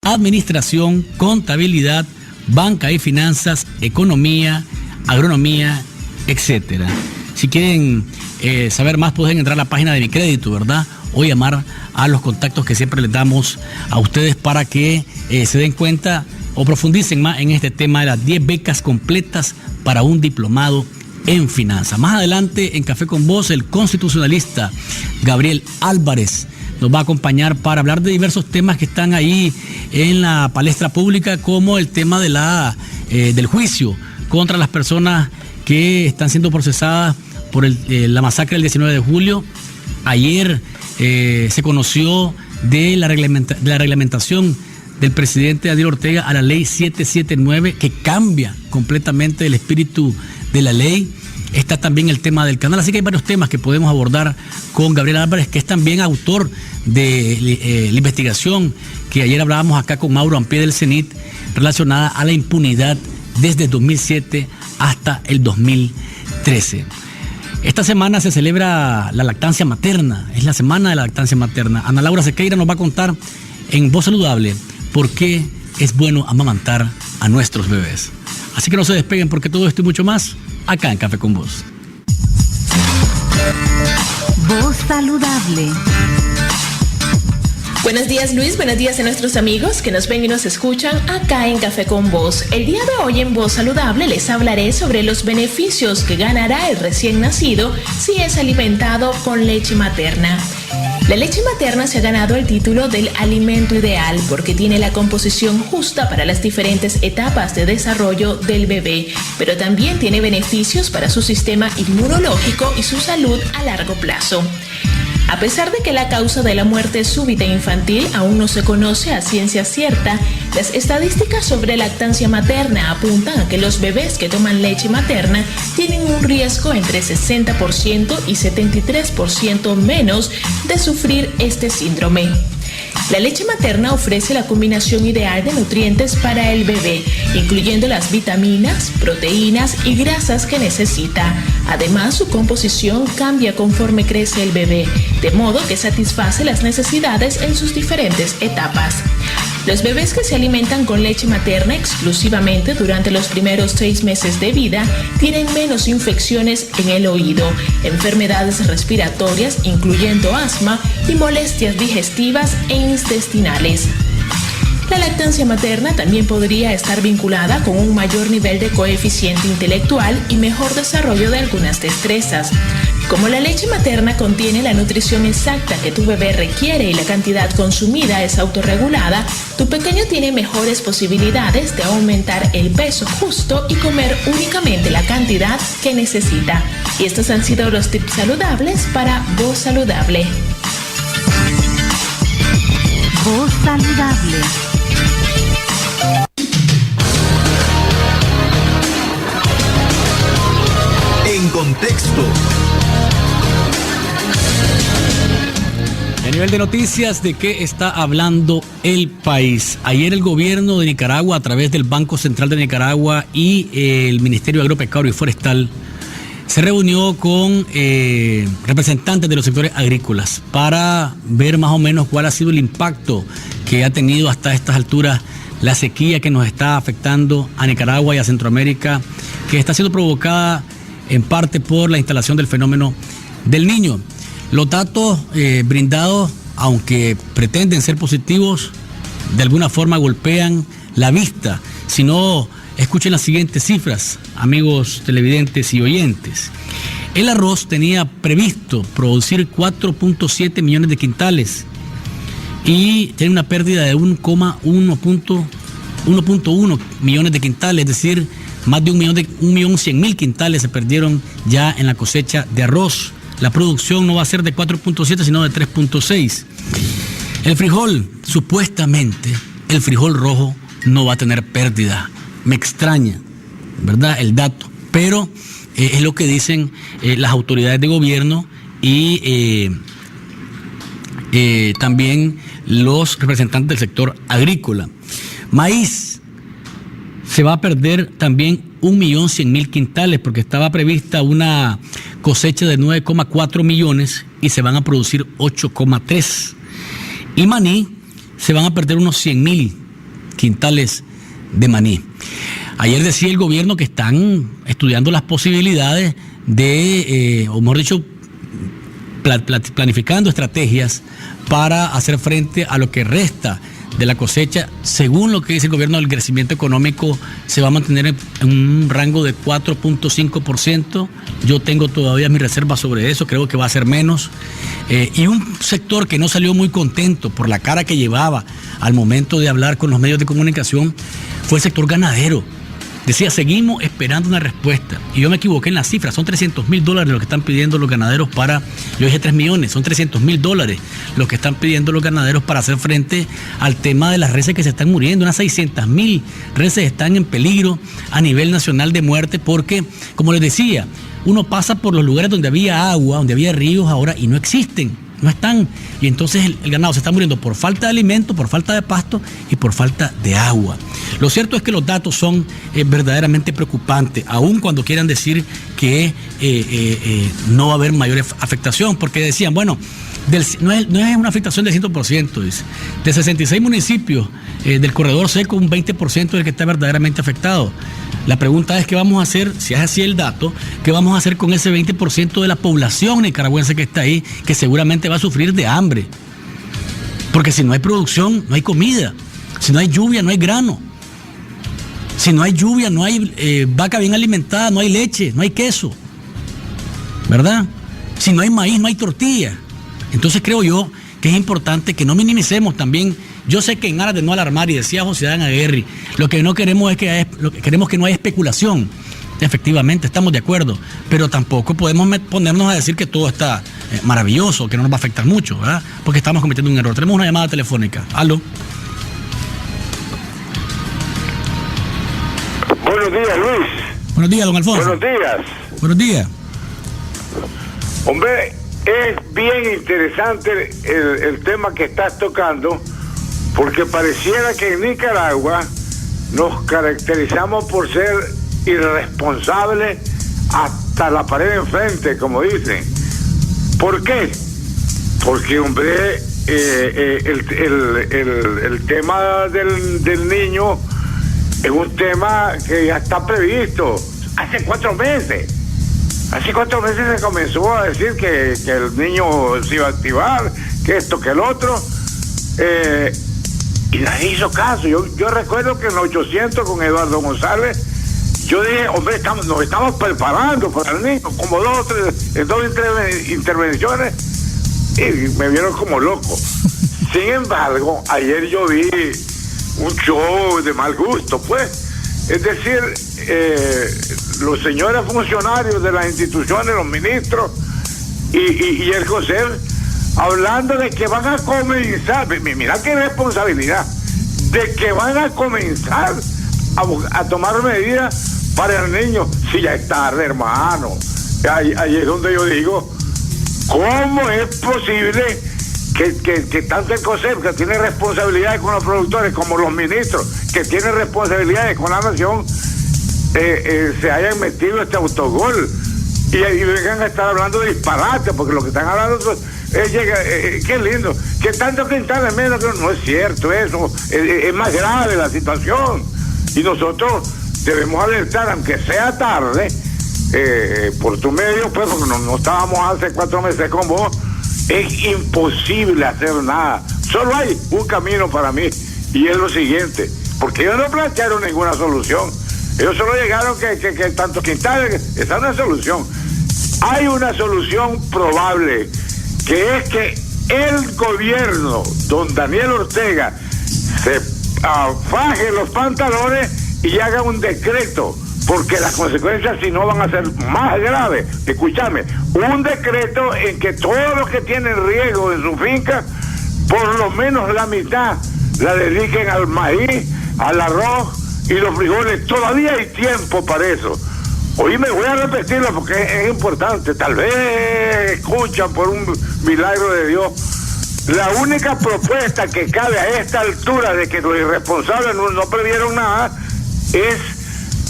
administración, contabilidad, banca y finanzas, economía, agronomía, etcétera. Si quieren saber más, pueden entrar a la página de Mi Crédito, ¿verdad? O llamar a los contactos que siempre les damos a ustedes para que se den cuenta o profundicen más en este tema de las 10 becas completas para un diplomado en finanzas. Más adelante, en Café con Voz, el constitucionalista Gabriel Álvarez nos va a acompañar para hablar de diversos temas que están ahí en la palestra pública, como el tema de del juicio contra las personas que están siendo procesadas por la masacre del 19 de julio. Ayer se conoció de la reglamentación del presidente Daniel Ortega a la ley 779, que cambia completamente el espíritu de la ley. Está también el tema del canal, así que hay varios temas que podemos abordar con Gabriel Álvarez, que es también autor de la investigación que ayer hablábamos acá con Mauro Ampie del CENIT, relacionada a la impunidad desde 2007 hasta el 2013. Esta semana se celebra la lactancia materna, es la semana de la lactancia materna. Ana Laura Sequeira nos va a contar en Voz Saludable por qué es bueno amamantar a nuestros bebés. Así que no se despeguen, porque todo esto y mucho más acá en Café con Voz. Voz Saludable. Buenos días, Luis, buenos días a nuestros amigos que nos ven y nos escuchan acá en Café con Voz. El día de hoy en Voz Saludable les hablaré sobre los beneficios que ganará el recién nacido si es alimentado con leche materna. La leche materna se ha ganado el título del alimento ideal porque tiene la composición justa para las diferentes etapas de desarrollo del bebé, pero también tiene beneficios para su sistema inmunológico y su salud a largo plazo. A pesar de que la causa de la muerte súbita infantil aún no se conoce a ciencia cierta, las estadísticas sobre lactancia materna apuntan a que los bebés que toman leche materna tienen un riesgo entre 60% y 73% menos de sufrir este síndrome. La leche materna ofrece la combinación ideal de nutrientes para el bebé, incluyendo las vitaminas, proteínas y grasas que necesita. Además, su composición cambia conforme crece el bebé, de modo que satisface las necesidades en sus diferentes etapas. Los bebés que se alimentan con leche materna exclusivamente durante los primeros 6 meses de vida tienen menos infecciones en el oído, enfermedades respiratorias, incluyendo asma, y molestias digestivas e intestinales. La lactancia materna también podría estar vinculada con un mayor nivel de coeficiente intelectual y mejor desarrollo de algunas destrezas. Como la leche materna contiene la nutrición exacta que tu bebé requiere y la cantidad consumida es autorregulada, tu pequeño tiene mejores posibilidades de aumentar el peso justo y comer únicamente la cantidad que necesita. Y estos han sido los tips saludables para Voz Saludable. Voz Saludable. En contexto. A nivel de noticias, ¿de qué está hablando el país? Ayer el gobierno de Nicaragua, a través del Banco Central de Nicaragua y el Ministerio Agropecuario y Forestal, se reunió con representantes de los sectores agrícolas para ver más o menos cuál ha sido el impacto que ha tenido hasta estas alturas la sequía que nos está afectando a Nicaragua y a Centroamérica, que está siendo provocada en parte por la instalación del fenómeno del Niño. Los datos brindados, aunque pretenden ser positivos, de alguna forma golpean la vista. Si no, escuchen las siguientes cifras, amigos televidentes y oyentes. El arroz tenía previsto producir 4.7 millones de quintales y tiene una pérdida de 1.1 millones de quintales, es decir, más de 1.100.000 quintales se perdieron ya en la cosecha de arroz. La producción no va a ser de 4.7, sino de 3.6. El frijol, supuestamente, el frijol rojo no va a tener pérdida. Me extraña, ¿verdad?, el dato. Pero es lo que dicen las autoridades de gobierno y también los representantes del sector agrícola. Maíz, se va a perder también 1.100.000 quintales porque estaba prevista una cosecha de 9,4 millones y se van a producir 8,3. Y maní, se van a perder unos 100.000 quintales de maní. Ayer decía el gobierno que están estudiando las posibilidades de, o mejor dicho, planificando estrategias para hacer frente a lo que resta de la cosecha. Según lo que dice el gobierno, el crecimiento económico se va a mantener en un rango de 4.5%. Yo tengo todavía mis reservas sobre eso, creo que va a ser menos. Y un sector que no salió muy contento por la cara que llevaba al momento de hablar con los medios de comunicación fue el sector ganadero. Decía, seguimos esperando una respuesta. Y yo me equivoqué en la cifra, son $300,000 lo que están pidiendo los ganaderos para, yo dije 3 millones, son $300,000 lo que están pidiendo los ganaderos para hacer frente al tema de las reses que se están muriendo. Unas 600,000 reses están en peligro a nivel nacional de muerte porque, como les decía, uno pasa por los lugares donde había agua, donde había ríos ahora y no existen. No están, y entonces el ganado se está muriendo por falta de alimento, por falta de pasto y por falta de agua. Lo cierto es que los datos son verdaderamente preocupantes, aun cuando quieran decir que no va a haber mayor afectación, porque decían, bueno, no es una afectación del 100%, dice. De 66 municipios del corredor seco, un 20% es el que está verdaderamente afectado. La pregunta es, ¿qué vamos a hacer, si es así el dato, qué vamos a hacer con ese 20% de la población nicaragüense que está ahí, que seguramente va a sufrir de hambre? Porque si no hay producción, no hay comida. Si no hay lluvia, no hay grano. Si no hay lluvia, no hay vaca bien alimentada, no hay leche, no hay queso. ¿Verdad? Si no hay maíz, no hay tortilla. Entonces creo yo que es importante que no minimicemos también. Yo sé que en aras de no alarmar, y decía José Dan Aguirre, lo que no queremos es queremos que no haya especulación. Efectivamente, estamos de acuerdo, pero tampoco podemos ponernos a decir que todo está maravilloso, que no nos va a afectar mucho, ¿verdad? Porque estamos cometiendo un error. Tenemos una llamada telefónica. ¿Aló? Buenos días, Luis. Buenos días, don Alfonso. Buenos días. Buenos días. Hombre, es bien interesante el tema que estás tocando, porque pareciera que en Nicaragua nos caracterizamos por ser irresponsables hasta la pared enfrente, como dicen. ¿Por qué? Porque, hombre, el tema del niño es un tema que ya está previsto hace 4 meses. Hace 4 meses se comenzó a decir que el niño se iba a activar, que esto, que el otro, y nadie hizo caso. Yo recuerdo que en los 800 con Eduardo González, yo dije, hombre, nos estamos preparando para el niño, como dos intervenciones, y me vieron como loco. Sin embargo, ayer yo vi un show de mal gusto, pues. Es decir, los señores funcionarios de las instituciones, los ministros y el COSEP, hablando de que van a comenzar, mira qué responsabilidad, de que van a comenzar a tomar medidas para el niño. Si ya es tarde, hermano. Ahí es donde yo digo, ¿cómo es posible que tanto el COSEP, que tiene responsabilidades con los productores, como los ministros, que tienen responsabilidades con la nación, se hayan metido este autogol y vengan a estar hablando de disparate? Porque lo que están hablando es qué lindo, que tanto quintales menos, no es cierto eso, es más grave la situación, y nosotros debemos alertar, aunque sea tarde, por tu medio, pues, porque no estábamos hace 4 meses con vos. Es imposible hacer nada. Solo hay un camino para mí, y es lo siguiente, porque ellos no plantearon ninguna solución. Ellos solo llegaron que tanto quintales, esa es una solución. Hay una solución probable, que es que el gobierno, don Daniel Ortega, se faje los pantalones y haga un decreto, porque las consecuencias, si no, van a ser más graves. Escúchame, un decreto en que todos los que tienen riego en su finca, por lo menos la mitad la dediquen al maíz, al arroz y los frijoles. Todavía hay tiempo para eso. Hoy me voy a repetirlo porque es importante. Tal vez escuchan por un milagro de Dios. La única propuesta que cabe a esta altura, de que los irresponsables no previeron nada, es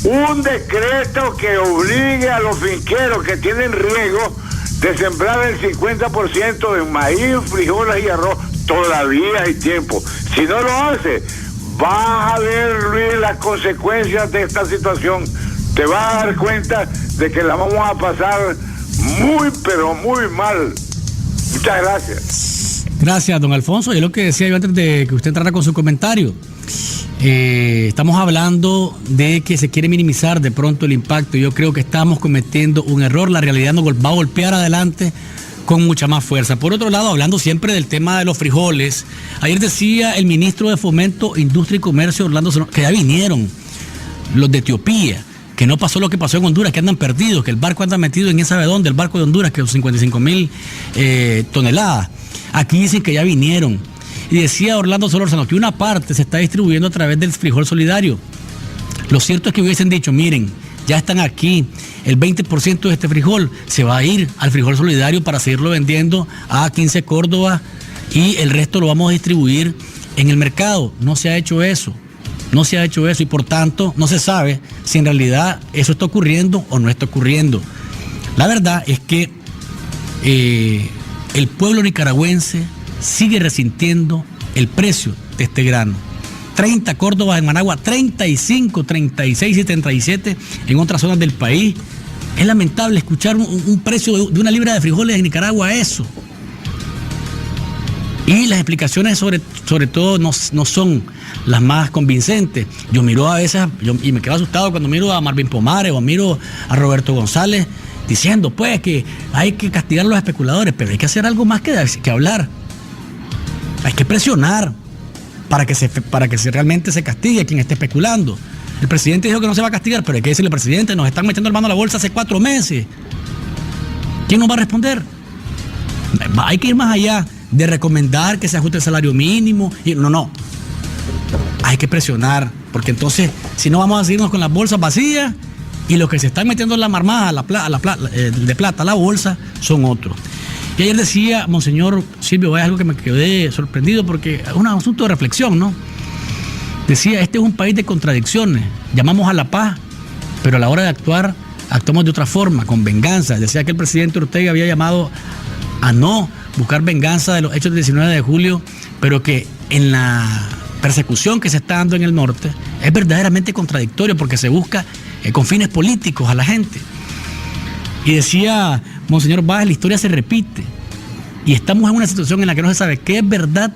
un decreto que obligue a los finqueros que tienen riego de sembrar el 50% en maíz, frijoles y arroz. Todavía hay tiempo. Si no lo hace, vas a ver, Luis, las consecuencias de esta situación. Te vas a dar cuenta de que la vamos a pasar muy, pero muy mal. Muchas gracias. Gracias, don Alfonso. Y es lo que decía yo antes de que usted entrara con su comentario. Estamos hablando de que se quiere minimizar de pronto el impacto. Yo creo que estamos cometiendo un error. La realidad nos va a golpear adelante con mucha más fuerza. Por otro lado, hablando siempre del tema de los frijoles, ayer decía el ministro de Fomento, Industria y Comercio, Orlando Solórzano, que ya vinieron los de Etiopía, que no pasó lo que pasó en Honduras, que andan perdidos, que el barco anda metido en quién sabe dónde, el barco de Honduras, que son 55,000 toneladas. Aquí dicen que ya vinieron. Y decía Orlando Solórzano que una parte se está distribuyendo a través del frijol solidario. Lo cierto es que hubiesen dicho, miren, ya están aquí, el 20% de este frijol se va a ir al frijol solidario para seguirlo vendiendo a 15 Córdoba y el resto lo vamos a distribuir en el mercado. No se ha hecho eso. No se ha hecho eso y por tanto no se sabe si en realidad eso está ocurriendo o no está ocurriendo. La verdad es que el pueblo nicaragüense sigue resintiendo el precio de este grano. 30 Córdobas en Managua, 35, 36 y 37 en otras zonas del país. Es lamentable escuchar un precio de una libra de frijoles en Nicaragua, eso. Y las explicaciones sobre todo no son las más convincentes. Yo miro a veces, y me quedo asustado cuando miro a Marvin Pomares o miro a Roberto González diciendo pues que hay que castigar a los especuladores, pero hay que hacer algo más que hablar. Hay que presionar para que realmente se castigue a quien esté especulando. El presidente dijo que no se va a castigar, pero hay que decirle, presidente, nos están metiendo el mano a la bolsa hace 4 meses. ¿Quién nos va a responder? Hay que ir más allá de recomendar que se ajuste el salario mínimo. No. Hay que presionar, porque entonces, si no, vamos a seguirnos con las bolsas vacías y los que se están metiendo en la marmada de plata a la bolsa son otros. Y ayer decía Monseñor Silvio Valles algo que me quedé sorprendido porque es un asunto de reflexión, ¿no? Decía, este es un país de contradicciones, llamamos a la paz, pero a la hora de actuar, actuamos de otra forma, con venganza. Decía que el presidente Ortega había llamado a no buscar venganza de los hechos del 19 de julio, pero que en la persecución que se está dando en el norte es verdaderamente contradictorio porque se busca con fines políticos a la gente. Y decía Monseñor Valles, la historia se repite y estamos en una situación en la que no se sabe qué es verdad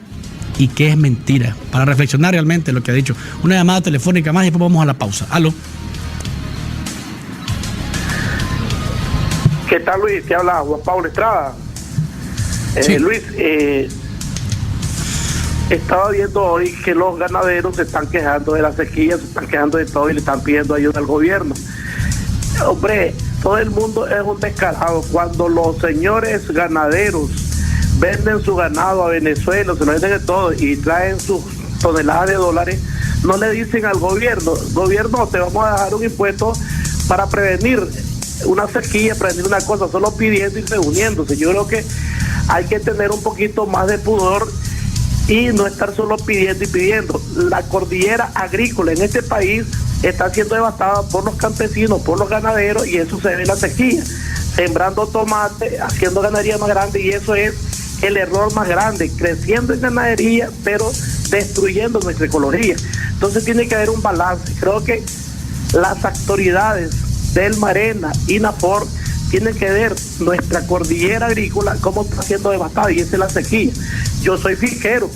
y qué es mentira, para reflexionar realmente lo que ha dicho. Una llamada telefónica más y después vamos a la pausa. ¿Aló? ¿Qué tal, Luis? Te habla Juan Pablo Estrada. Sí. Luis, estaba viendo hoy que los ganaderos se están quejando de la sequía, se están quejando de todo y le están pidiendo ayuda al gobierno. Hombre, todo el mundo es un descarado. Cuando los señores ganaderos venden su ganado a Venezuela, se lo venden de todo y traen sus toneladas de dólares, no le dicen al gobierno, te vamos a dejar un impuesto para prevenir una sequía, prevenir una cosa, solo pidiendo y reuniéndose. Yo creo que hay que tener un poquito más de pudor y no estar solo pidiendo y pidiendo. La cordillera agrícola en este país está siendo devastada por los campesinos, por los ganaderos, y eso se ve en la sequía, sembrando tomate, haciendo ganadería más grande, y eso es el error más grande, creciendo en ganadería pero destruyendo nuestra ecología. Entonces tiene que haber un balance. Creo que las autoridades del Marena y NAFOR tienen que ver nuestra cordillera agrícola cómo está siendo devastada, y esa es la sequía. Yo soy finquero,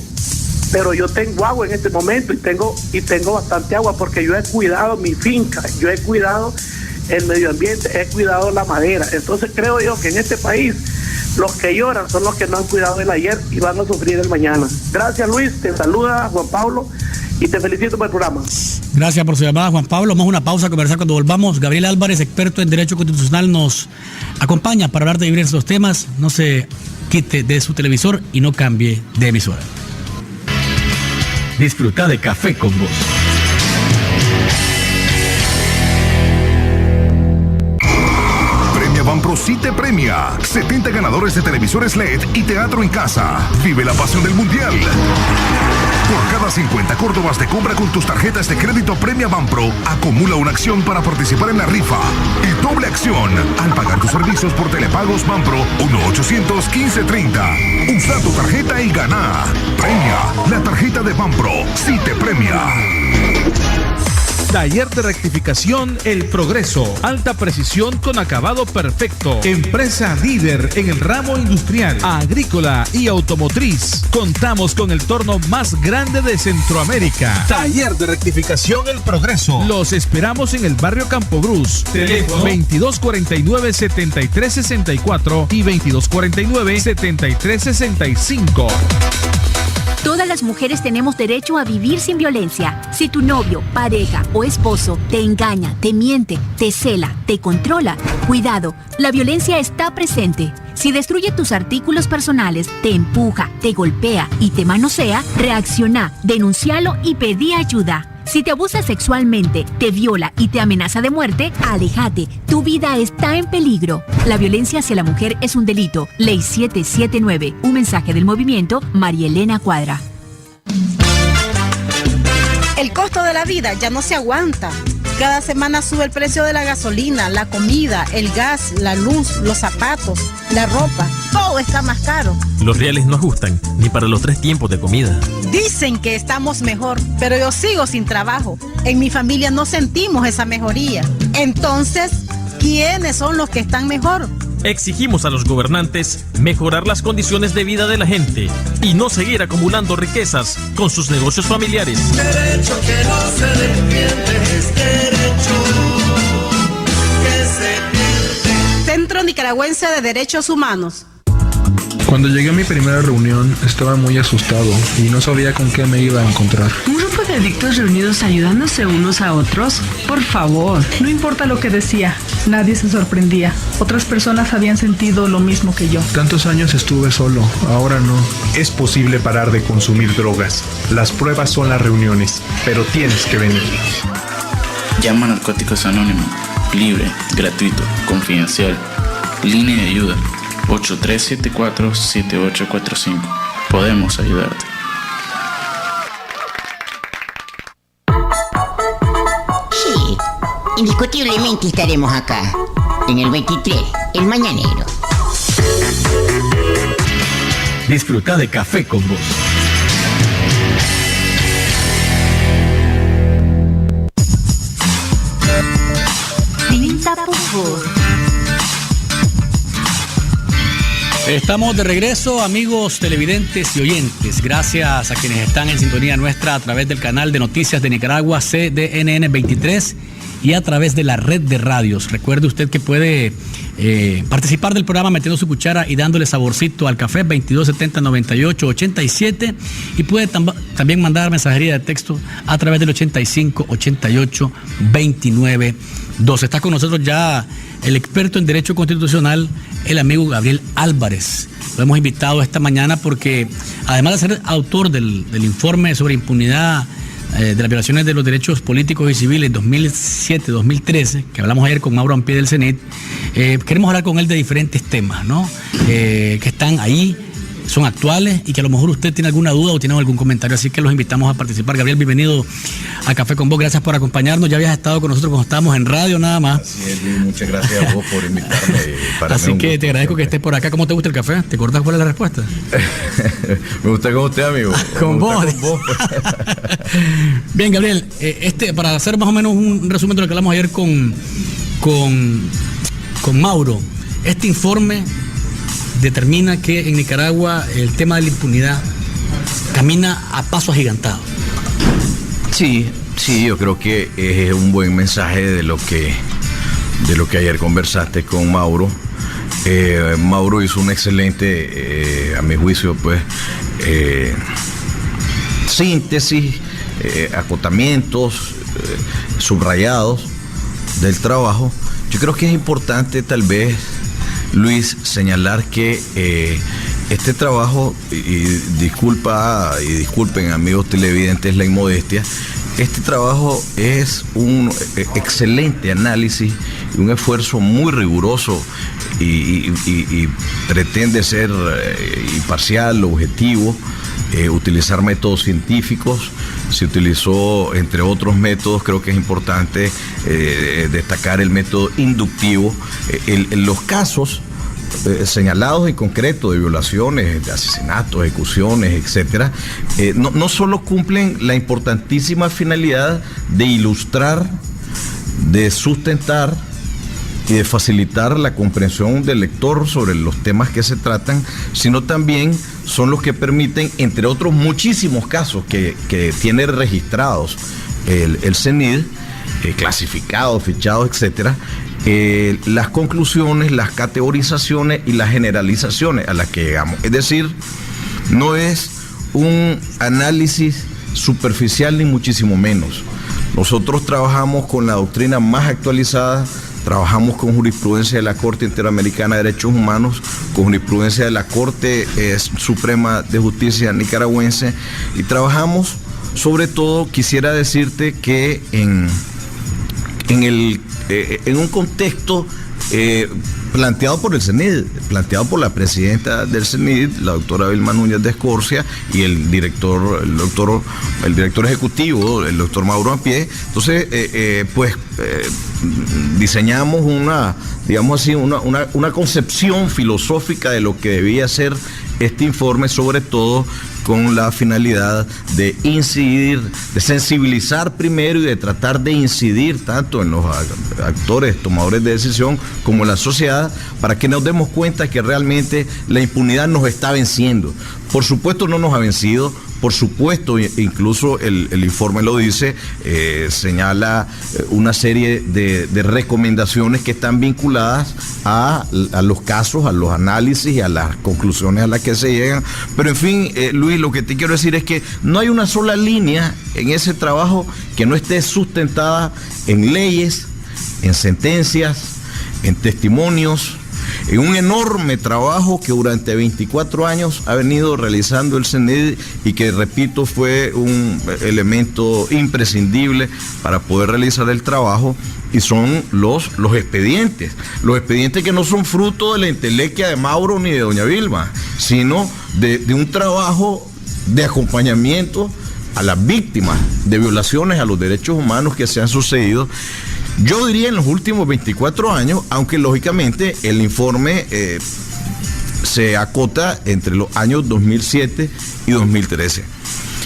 pero yo tengo agua en este momento y tengo bastante agua porque yo he cuidado mi finca, yo he cuidado el medio ambiente, he cuidado la madera. Entonces creo yo que en este país los que lloran son los que no han cuidado el ayer y van a sufrir el mañana. Gracias, Luis, te saluda Juan Pablo y te felicito por el programa. Gracias por su llamada, Juan Pablo. Vamos a una pausa a conversar cuando volvamos. Gabriel Álvarez, experto en Derecho Constitucional, nos acompaña para hablar de diversos temas. No se quite de su televisor y no cambie de emisora. Disfruta de Café con Voz. Premia Banpro sí te premia. 70 ganadores de televisores LED y teatro en casa. Vive la pasión del Mundial. Por cada 50 córdobas de compra con tus tarjetas de crédito Premia Banpro, acumula una acción para participar en la rifa. Y doble acción al pagar tus servicios por Telepagos Banpro 1-800-1530. Usa tu tarjeta y gana. Premia, la tarjeta de Banpro sí te premia. Taller de rectificación El Progreso. Alta precisión con acabado perfecto. Empresa líder en el ramo industrial, agrícola y automotriz. Contamos con el torno más grande de Centroamérica. Taller de rectificación El Progreso. Los esperamos en el barrio Campo Cruz. Teléfono 2249-7364 y 2249-7365. Todas las mujeres tenemos derecho a vivir sin violencia. Si tu novio, pareja o esposo te engaña, te miente, te cela, te controla, cuidado, la violencia está presente. Si destruye tus artículos personales, te empuja, te golpea y te manosea, reacciona, denúncialo y pedí ayuda. Si te abusa sexualmente, te viola y te amenaza de muerte, aléjate. Tu vida está en peligro. La violencia hacia la mujer es un delito. Ley 779. Un mensaje del movimiento María Elena Cuadra. El costo de la vida ya no se aguanta. Cada semana sube el precio de la gasolina, la comida, el gas, la luz, los zapatos, la ropa. Todo está más caro. Los reales no ajustan ni para los 3 tiempos de comida. Dicen que estamos mejor, pero yo sigo sin trabajo. En mi familia no sentimos esa mejoría. Entonces, ¿quiénes son los que están mejor? Exigimos a los gobernantes mejorar las condiciones de vida de la gente y no seguir acumulando riquezas con sus negocios familiares. Derecho que no se defiende es derecho que se pierde. Centro Nicaragüense de Derechos Humanos. Cuando llegué a mi primera reunión estaba muy asustado y no sabía con qué me iba a encontrar. ¿Un grupo de adictos reunidos ayudándose unos a otros? Por favor. No importa lo que decía, nadie se sorprendía. Otras personas habían sentido lo mismo que yo. Tantos años estuve solo, ahora no. Es posible parar de consumir drogas. Las pruebas son las reuniones, pero tienes que venir. Llama a Narcóticos Anónimos. Libre, gratuito, confidencial. Línea de ayuda. 8374-7845. Podemos ayudarte. Sí, indiscutiblemente estaremos acá, en el 23, el mañanero. Disfruta de Café con Vos. Pinta por vos. Estamos de regreso, amigos televidentes y oyentes. Gracias a quienes están en sintonía nuestra a través del canal de noticias de Nicaragua CDNN 23 y a través de la red de radios. Recuerde usted que puede participar del programa metiendo su cuchara y dándole saborcito al café 2270-98-87 y puede también mandar mensajería de texto a través del 85-88-29-12. Está con nosotros ya el experto en Derecho Constitucional, el amigo Gabriel Álvarez. Lo hemos invitado esta mañana porque, además de ser autor del informe sobre impunidad de las violaciones de los derechos políticos y civiles 2007-2013, que hablamos ayer con Mauro Ampie del CENIT, queremos hablar con él de diferentes temas, ¿no? Que están ahí, son actuales y que a lo mejor usted tiene alguna duda o tiene algún comentario, así que los invitamos a participar. Gabriel, bienvenido a Café con Vos, gracias por acompañarnos. Ya habías estado con nosotros cuando estábamos en radio nada más. Así es, Luis, muchas gracias a vos por invitarme. Así que te agradezco que estés por acá. ¿Cómo te gusta el café? ¿Te acordás cuál es la respuesta? Me gusta con usted, amigo. Con vos. Bien, Gabriel, para hacer más o menos un resumen de lo que hablamos ayer con Mauro, este informe determina que en Nicaragua el tema de la impunidad camina a paso agigantado. Sí, yo creo que es un buen mensaje de lo que ayer conversaste con Mauro. Mauro hizo un excelente, a mi juicio, pues, síntesis, acotamientos, subrayados del trabajo. Yo creo que es importante, tal vez, Luis, señalar que este trabajo, y disculpen amigos televidentes la inmodestia, este trabajo es un excelente análisis y un esfuerzo muy riguroso y pretende ser imparcial, objetivo, utilizar métodos científicos. Se utilizó, entre otros métodos, creo que es importante destacar el método inductivo. En los casos señalados en concreto de violaciones, de asesinatos, ejecuciones, etcétera, no solo cumplen la importantísima finalidad de ilustrar, de sustentar y de facilitar la comprensión del lector sobre los temas que se tratan, sino también son los que permiten, entre otros muchísimos casos que tiene registrados el CENID, clasificados, fichados, etcétera, las conclusiones, las categorizaciones y las generalizaciones a las que llegamos. Es decir, no es un análisis superficial ni muchísimo menos. Nosotros trabajamos con la doctrina más actualizada, trabajamos con jurisprudencia de la Corte Interamericana de Derechos Humanos, con jurisprudencia de la Corte Suprema de Justicia nicaragüense, y trabajamos, sobre todo, quisiera decirte que en un contexto planteado por el CENID, planteado por la presidenta del CENID, la doctora Vilma Núñez de Escorcia, y el director ejecutivo, el doctor Mauro Ampié. Entonces, diseñamos una concepción filosófica de lo que debía ser este informe, sobre todo con la finalidad de incidir, de sensibilizar primero y de tratar de incidir tanto en los actores, tomadores de decisión, como en la sociedad, para que nos demos cuenta que realmente la impunidad nos está venciendo. Por supuesto no nos ha vencido, por supuesto, incluso el informe lo dice, señala una serie de recomendaciones que están vinculadas a los casos, a los análisis y a las conclusiones a las que se llegan. Pero en fin, Luis, lo que te quiero decir es que no hay una sola línea en ese trabajo que no esté sustentada en leyes, en sentencias, en testimonios, en un enorme trabajo que durante 24 años ha venido realizando el CENID y que, repito, fue un elemento imprescindible para poder realizar el trabajo, y son los expedientes que no son fruto de la entelequia de Mauro ni de doña Vilma, sino de un trabajo de acompañamiento a las víctimas de violaciones a los derechos humanos que se han sucedido, yo diría, en los últimos 24 años, aunque lógicamente el informe se acota entre los años 2007 y 2013.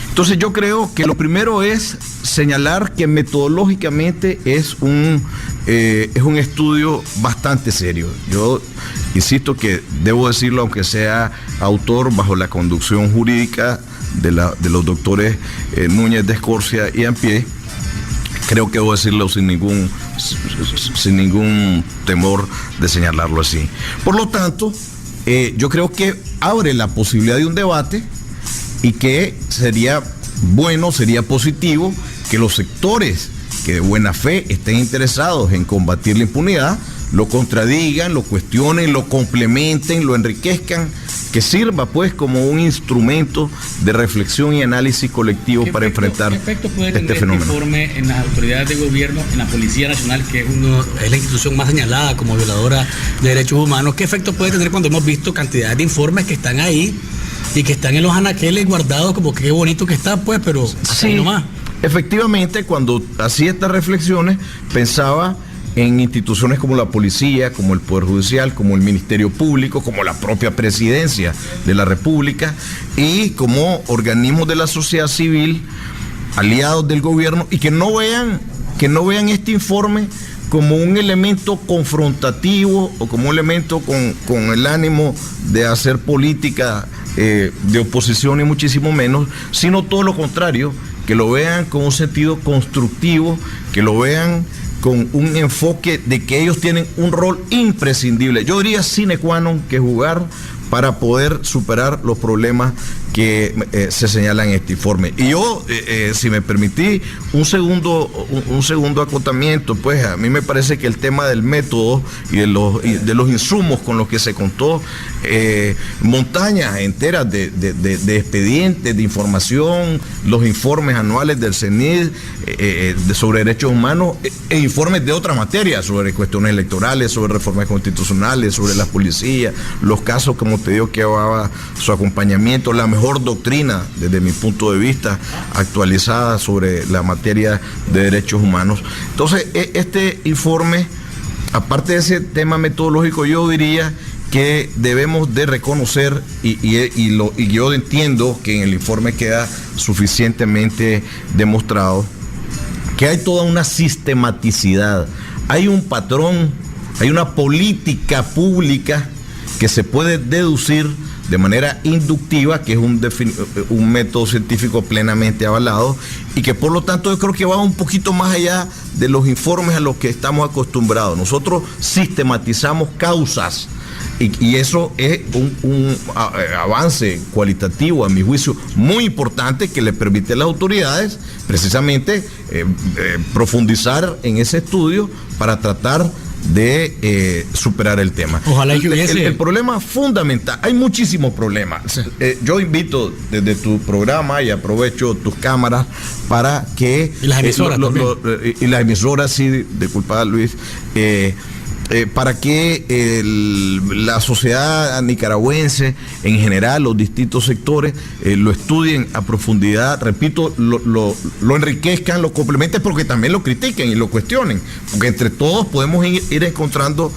Entonces yo creo que lo primero es señalar que metodológicamente es un estudio bastante serio. Yo insisto que debo decirlo, aunque sea autor bajo la conducción jurídica de los doctores Núñez de Escorcia y Ampié, creo que debo decirlo sin ningún temor de señalarlo así. Por lo tanto, yo creo que abre la posibilidad de un debate, y que sería bueno, sería positivo que los sectores que de buena fe estén interesados en combatir la impunidad lo contradigan, lo cuestionen, lo complementen, lo enriquezcan, que sirva pues como un instrumento de reflexión y análisis colectivo para enfrentar este fenómeno. Este informe en las autoridades de gobierno, en la Policía Nacional, que es la institución más señalada como violadora de derechos humanos? ¿Qué efecto puede tener cuando hemos visto cantidades de informes que están ahí y que están en los anaqueles guardados, como que qué bonito que está, pues, pero hasta ahí nomás? Efectivamente, cuando hacía estas reflexiones, pensaba en instituciones como la policía, como el Poder Judicial, como el Ministerio Público, como la propia Presidencia de la República, y como organismos de la sociedad civil, aliados del gobierno, y que no vean este informe como un elemento confrontativo o como un elemento con el ánimo de hacer política de oposición, y muchísimo menos, sino todo lo contrario, que lo vean con un sentido constructivo, que lo vean con un enfoque de que ellos tienen un rol imprescindible, yo diría sine qua non, que jugar para poder superar los problemas que se señalan en este informe. Y yo, si me permití, un segundo acotamiento, pues a mí me parece que el tema del método y de los insumos con los que se contó, montañas enteras de expedientes, de información, los informes anuales del CENID sobre derechos humanos, e informes de otras materias, sobre cuestiones electorales, sobre reformas constitucionales, sobre la policía, los casos, como te digo, que llevaba su acompañamiento, la mejor mejor doctrina, desde mi punto de vista, actualizada sobre la materia de derechos humanos. Entonces, este informe, aparte de ese tema metodológico, yo diría que debemos de reconocer, y yo entiendo que en el informe queda suficientemente demostrado, que hay toda una sistematicidad, hay un patrón, hay una política pública que se puede deducir de manera inductiva, que es un método científico plenamente avalado, y que por lo tanto yo creo que va un poquito más allá de los informes a los que estamos acostumbrados. Nosotros sistematizamos causas, y eso es un avance cualitativo, a mi juicio, muy importante, que le permite a las autoridades precisamente profundizar en ese estudio para tratar de superar el tema. Ojalá que hubiese... el problema fundamental, hay muchísimos problemas. Yo invito desde tu programa, y aprovecho tus cámaras para que... Y las emisoras y las emisoras, sí, disculpa Luis, para que la sociedad nicaragüense en general, los distintos sectores, lo estudien a profundidad, repito, lo enriquezcan, lo complementen, porque también lo critiquen y lo cuestionen, porque entre todos podemos ir encontrando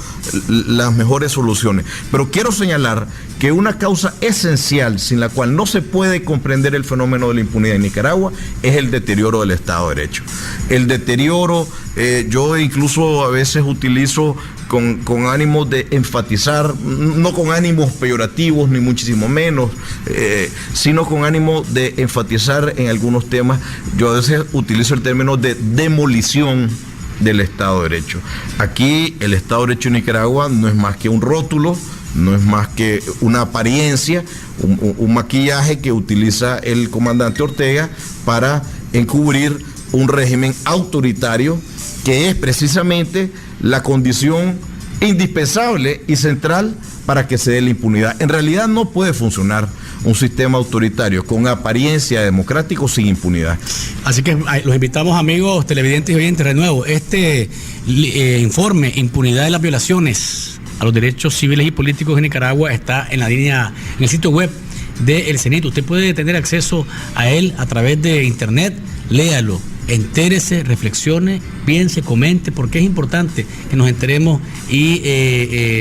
las mejores soluciones. Pero quiero señalar que una causa esencial sin la cual no se puede comprender el fenómeno de la impunidad en Nicaragua es el deterioro del Estado de Derecho. El deterioro, yo incluso a veces utilizo con ánimos de enfatizar, no con ánimos peyorativos ni muchísimo menos, sino con ánimo de enfatizar en algunos temas. Yo a veces utilizo el término de demolición del Estado de Derecho. Aquí el Estado de Derecho en Nicaragua no es más que un rótulo, no es más que una apariencia, un maquillaje que utiliza el comandante Ortega para encubrir un régimen autoritario, que es precisamente la condición indispensable y central para que se dé la impunidad. En realidad no puede funcionar un sistema autoritario con apariencia democrático sin impunidad. Así que los invitamos, amigos televidentes y oyentes, de nuevo, este informe, Impunidad de las Violaciones a los Derechos Civiles y Políticos en Nicaragua, está en en el sitio web del CENIT. Usted puede tener acceso a él a través de internet, léalo, entérese, reflexione, piense, comente, porque es importante que nos enteremos y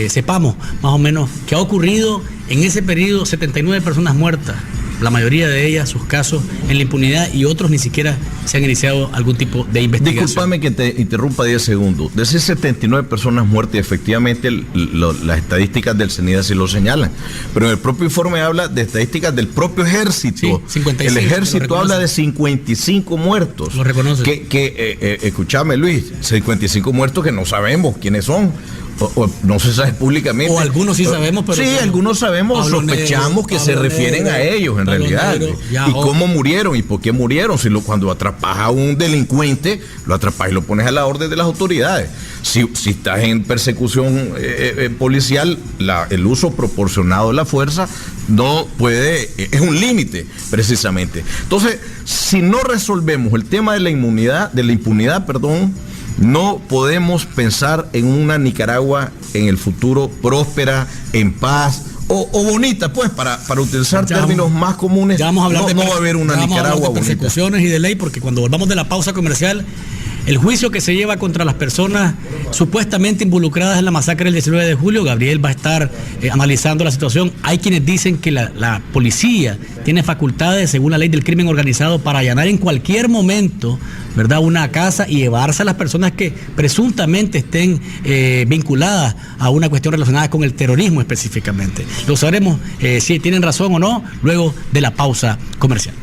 sepamos más o menos qué ha ocurrido en ese periodo. 79 personas muertas, la mayoría de ellas sus casos en la impunidad, y otros ni siquiera se han iniciado algún tipo de investigación. Discúlpame que te interrumpa 10 segundos. De esas 79 personas muertas, efectivamente las estadísticas del CENIT así lo señalan, pero en el propio informe habla de estadísticas del propio ejército. Sí, 55, el ejército habla de 55 muertos. Lo reconoce. Escúchame, Luis, 55 muertos que no sabemos quiénes son. O no se sabe públicamente. O algunos sí sabemos, pero... Sí, algunos sabemos, sospechamos que se refieren a ellos en realidad. Y cómo murieron y por qué murieron. Si cuando atrapas a un delincuente, lo atrapas y lo pones a la orden de las autoridades. Si estás en persecución policial, el uso proporcionado de la fuerza no puede, es un límite precisamente. Entonces, si no resolvemos el tema de la impunidad, no podemos pensar en una Nicaragua en el futuro próspera, en paz o bonita, pues, para utilizar términos más comunes. Ya vamos a hablar no va a haber una Nicaragua bonita. Persecuciones y de ley, porque cuando volvamos de la pausa comercial, el juicio que se lleva contra las personas supuestamente involucradas en la masacre del 19 de julio, Gabriel va a estar analizando la situación. Hay quienes dicen que la policía tiene facultades, según la ley del crimen organizado, para allanar en cualquier momento, ¿verdad?, una casa y llevarse a las personas que presuntamente estén vinculadas a una cuestión relacionada con el terrorismo específicamente. Lo sabremos si tienen razón o no luego de la pausa comercial.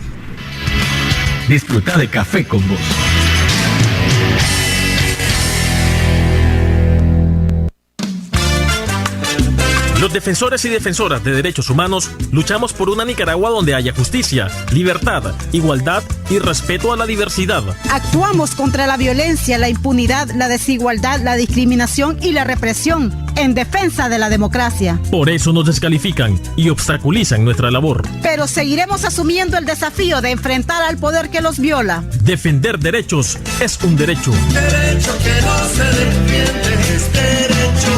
Disfruta de Café con Vos. Los defensores y defensoras de derechos humanos luchamos por una Nicaragua donde haya justicia, libertad, igualdad y respeto a la diversidad. Actuamos contra la violencia, la impunidad, la desigualdad, la discriminación y la represión, en defensa de la democracia. Por eso nos descalifican y obstaculizan nuestra labor. Pero seguiremos asumiendo el desafío de enfrentar al poder que los viola. Defender derechos es un derecho. Derecho que no se defiende es derecho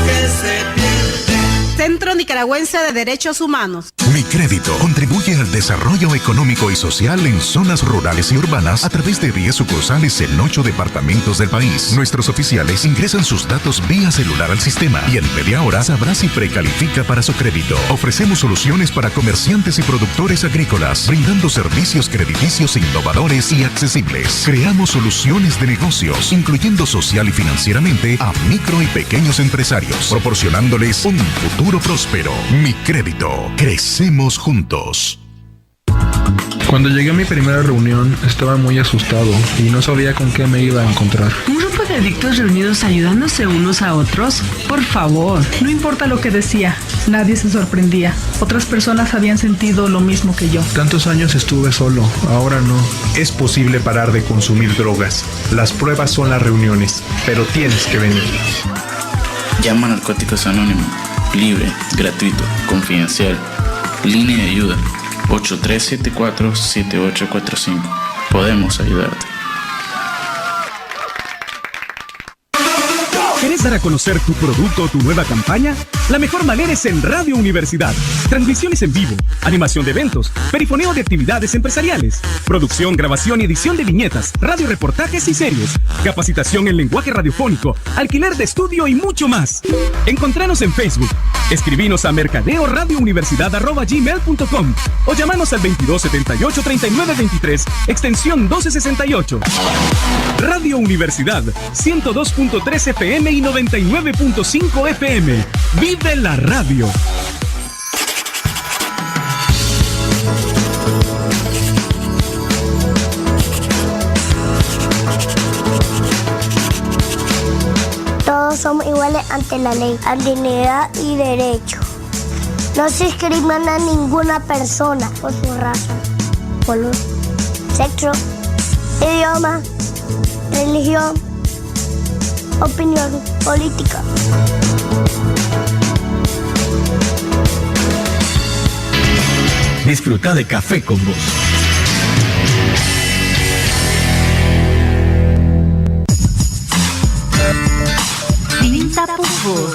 que se pierde. Centro Nicaragüense de Derechos Humanos. Mi Crédito contribuye al desarrollo económico y social en zonas rurales y urbanas a través de 10 sucursales en 8 departamentos del país. Nuestros oficiales ingresan sus datos vía celular al sistema y en media hora sabrá si precalifica para su crédito. Ofrecemos soluciones para comerciantes y productores agrícolas, brindando servicios crediticios innovadores y accesibles. Creamos soluciones de negocios, incluyendo social y financieramente a micro y pequeños empresarios, proporcionándoles un futuro próspero. Mi Crédito. Crecemos juntos. Cuando llegué a mi primera reunión estaba muy asustado y no sabía con qué me iba a encontrar. ¿Un grupo de adictos reunidos ayudándose unos a otros? Por favor. No importa lo que decía, nadie se sorprendía. Otras personas habían sentido lo mismo que yo. Tantos años estuve solo, ahora no. Es posible parar de consumir drogas. Las pruebas son las reuniones, pero tienes que venir. Llama a Narcóticos Anónimos. Libre, gratuito, confidencial. Línea de ayuda 8374-7845. Podemos ayudarte. ¿Quieres dar a conocer tu producto o tu nueva campaña? La mejor manera es en Radio Universidad. Transmisiones en vivo, animación de eventos, perifoneo de actividades empresariales, producción, grabación y edición de viñetas, radioreportajes y series, capacitación en lenguaje radiofónico, alquiler de estudio y mucho más. Encontranos en Facebook. Escribinos a mercadeoradiouniversidad@gmail.com o llamanos al 2278-3923, extensión 1268. Radio Universidad, 102.3 FM y 99.5 FM. ¡Vive la radio! Todos somos iguales ante la ley, a dignidad y derecho. No se discrimina a ninguna persona por su raza, color, sexo, idioma, religión, opinión política. Disfruta de Café con Vos. Pinta Pujos.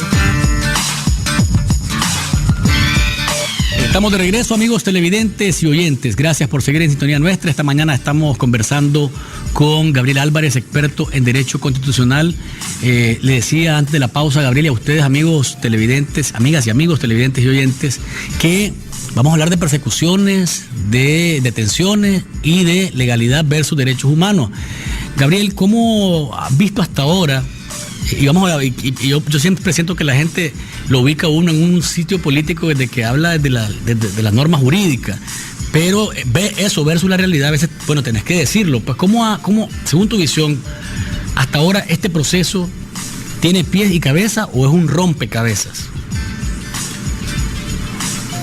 Estamos de regreso, amigos televidentes y oyentes. Gracias por seguir en sintonía nuestra. Esta mañana estamos conversando con Gabriel Álvarez, experto en Derecho Constitucional. Le decía antes de la pausa, Gabriel, y a ustedes, amigos televidentes, amigas y amigos televidentes y oyentes, que vamos a hablar de persecuciones, de detenciones y de legalidad versus derechos humanos. Gabriel, ¿cómo has visto hasta ahora? Y yo siempre siento que la gente lo ubica uno en un sitio político desde que habla de las normas jurídicas, pero ve eso versus la realidad, a veces, bueno, tenés que decirlo. Pues ¿cómo, según tu visión, hasta ahora este proceso tiene pies y cabeza o es un rompecabezas?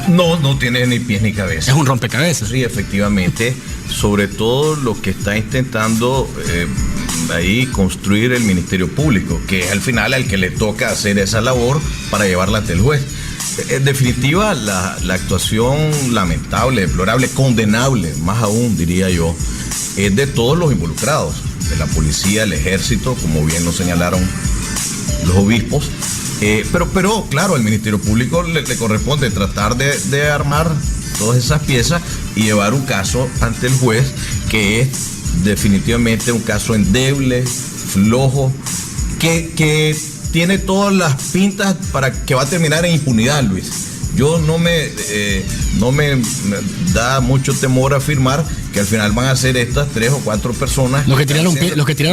No tiene ni pies ni cabeza. Es un rompecabezas. Sí, efectivamente. Sobre todo lo que está intentando ahí construir el Ministerio Público, que es al final al que le toca hacer esa labor para llevarla ante el juez. En definitiva, la actuación lamentable, deplorable, condenable, más aún diría yo, es de todos los involucrados, de la policía, el ejército, como bien lo señalaron los obispos. Pero claro, al Ministerio Público le corresponde tratar de armar todas esas piezas y llevar un caso ante el juez, que es definitivamente un caso endeble, flojo, que tiene todas las pintas para que va a terminar en impunidad, Luis. Yo no me da mucho temor afirmar que al final van a ser estas 3 o 4 personas los que tiraron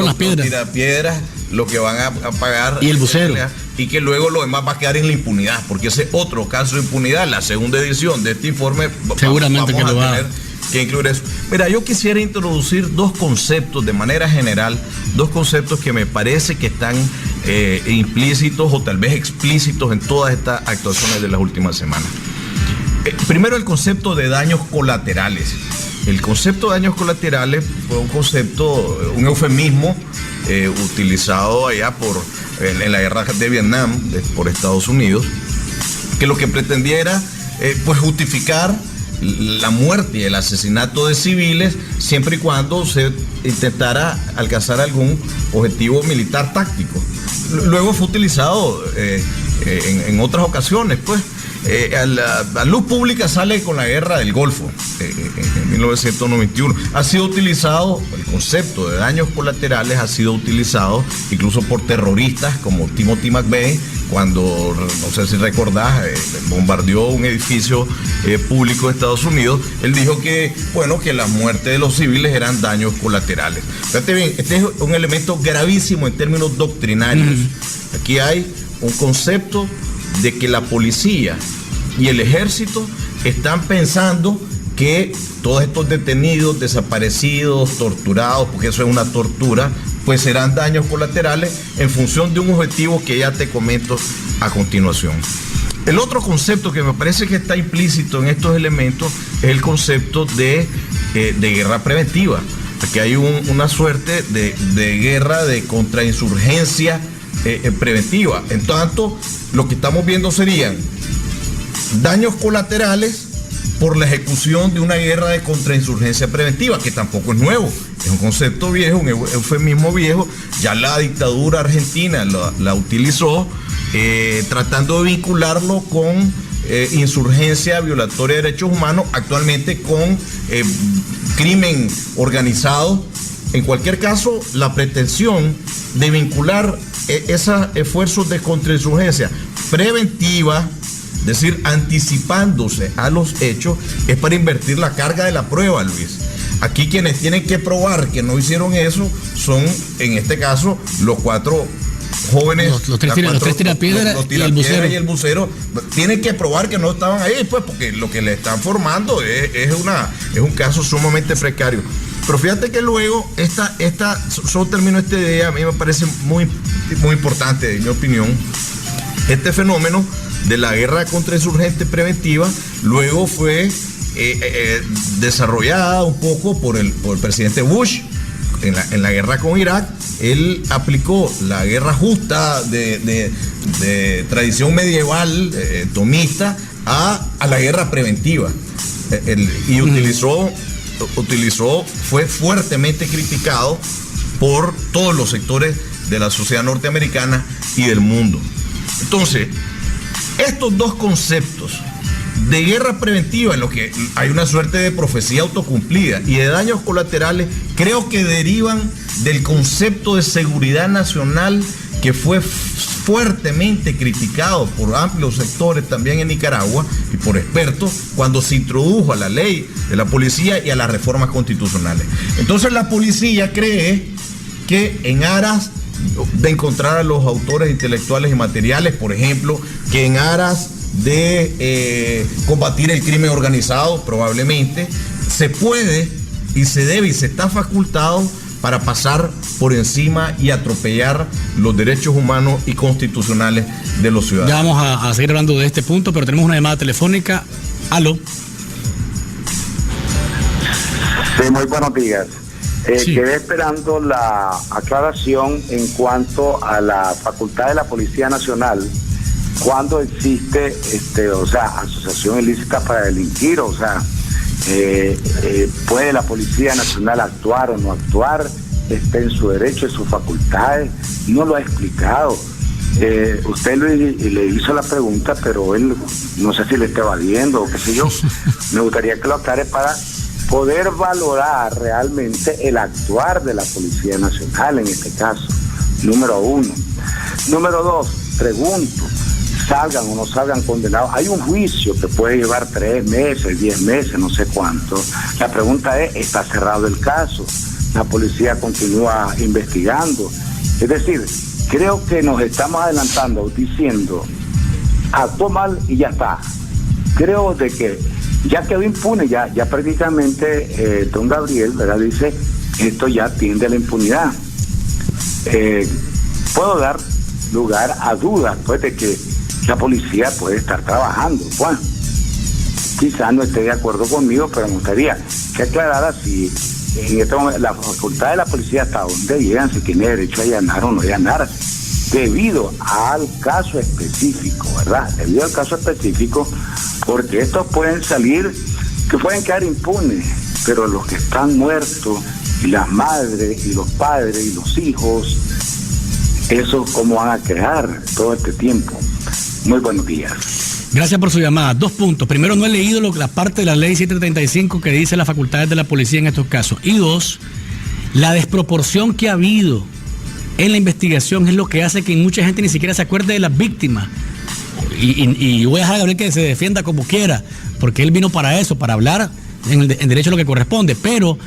las piedras, lo que van a pagar y el bucero, y que luego lo demás va a quedar en la impunidad, porque ese otro caso de impunidad, la segunda edición de este informe, seguramente vamos que lo va a tener que incluir eso. Mira, yo quisiera introducir 2 conceptos de manera general, 2 conceptos que me parece que están implícitos o tal vez explícitos en todas estas actuaciones de las últimas semanas. Primero, el concepto de daños colaterales. El concepto de daños colaterales fue un eufemismo utilizado allá en la guerra de Vietnam por Estados Unidos, que lo que pretendía era pues justificar la muerte y el asesinato de civiles siempre y cuando se intentara alcanzar algún objetivo militar táctico. Luego fue utilizado en otras ocasiones, pues. la luz pública sale con la guerra del Golfo en 1991. Ha sido utilizado, el concepto de daños colaterales ha sido utilizado incluso por terroristas como Timothy McVeigh, cuando, no sé si recordás, bombardeó un edificio público de Estados Unidos. Él dijo que, bueno, que la muerte de los civiles eran daños colaterales. Fíjate bien, este es un elemento gravísimo en términos doctrinarios. Aquí hay un concepto de que la policía y el ejército están pensando que todos estos detenidos, desaparecidos, torturados, porque eso es una tortura, pues serán daños colaterales en función de un objetivo que ya te comento a continuación. El otro concepto que me parece que está implícito en estos elementos es el concepto de guerra preventiva. Aquí hay una suerte de guerra de contrainsurgencia preventiva. En tanto, lo que estamos viendo serían daños colaterales por la ejecución de una guerra de contrainsurgencia preventiva, que tampoco es nuevo, es un concepto viejo, un eufemismo viejo. Ya la dictadura argentina la utilizó, tratando de vincularlo con insurgencia violatoria de derechos humanos, actualmente con crimen organizado. En cualquier caso, la pretensión de vincular esos esfuerzos de contrainsurgencia preventiva, es decir, anticipándose a los hechos, es para invertir la carga de la prueba, Luis. Aquí quienes tienen que probar que no hicieron eso son, en este caso, los cuatro jóvenes, los tres tirapiedras y el bucero. Tienen que probar que no estaban ahí, pues, porque lo que le están formando es un caso sumamente precario. Pero fíjate que luego solo termino esta idea, a mí me parece muy, muy importante, en mi opinión, este fenómeno de la guerra contrainsurgente preventiva. Luego fue desarrollada un poco por el presidente Bush en la guerra con Irak. Él aplicó la guerra justa de tradición medieval tomista a la guerra preventiva, y fue fuertemente criticado por todos los sectores de la sociedad norteamericana y del mundo. Entonces, estos dos conceptos de guerra preventiva, en lo que hay una suerte de profecía autocumplida, y de daños colaterales, creo que derivan del concepto de seguridad nacional, que fue fuertemente criticado por amplios sectores también en Nicaragua y por expertos cuando se introdujo a la ley de la policía y a las reformas constitucionales. Entonces la policía cree que en aras de encontrar a los autores intelectuales y materiales, por ejemplo, que en aras de combatir el crimen organizado, probablemente, se puede y se debe y se está facultado para pasar por encima y atropellar los derechos humanos y constitucionales de los ciudadanos. Ya vamos a seguir hablando de este punto, pero tenemos una llamada telefónica. Aló. Sí, muy buenos días. Quedé esperando la aclaración en cuanto a la facultad de la Policía Nacional, cuando existe asociación ilícita para delinquir, puede la Policía Nacional actuar o no actuar, está en su derecho, en sus facultades. No lo ha explicado. Usted le hizo la pregunta, pero él no sé si le está evadiendo o qué sé yo. Me gustaría que lo aclare para poder valorar realmente el actuar de la Policía Nacional en este caso, número uno. Número dos, pregunto, salgan o no salgan condenados. Hay un juicio que puede llevar 3 meses, 10 meses, no sé cuánto. La pregunta es, ¿está cerrado el caso? La policía continúa investigando. Es decir, creo que nos estamos adelantando diciendo, actuó mal y ya está. Creo de que ya quedó impune, ya prácticamente don Gabriel, ¿verdad?, dice, esto ya tiende a la impunidad. Puedo dar lugar a dudas, pues, de que la policía puede estar trabajando. Bueno, quizás no esté de acuerdo conmigo, pero me gustaría que aclarara si en este momento la facultad de la policía hasta dónde llegan, si tiene derecho a allanar o no allanar, debido al caso específico, ¿verdad? Debido al caso específico, porque estos pueden salir, que pueden quedar impunes, pero los que están muertos, y las madres, y los padres, y los hijos, eso cómo van a quedar todo este tiempo. Muy buenos días. Gracias por su llamada. 2 puntos. Primero, no he leído la parte de la ley 735 que dice las facultades de la policía en estos casos. Y 2, la desproporción que ha habido en la investigación es lo que hace que mucha gente ni siquiera se acuerde de las víctimas. Y voy a dejar a Gabriel que se defienda como quiera, porque él vino para eso, para hablar en derecho a lo que corresponde. Pero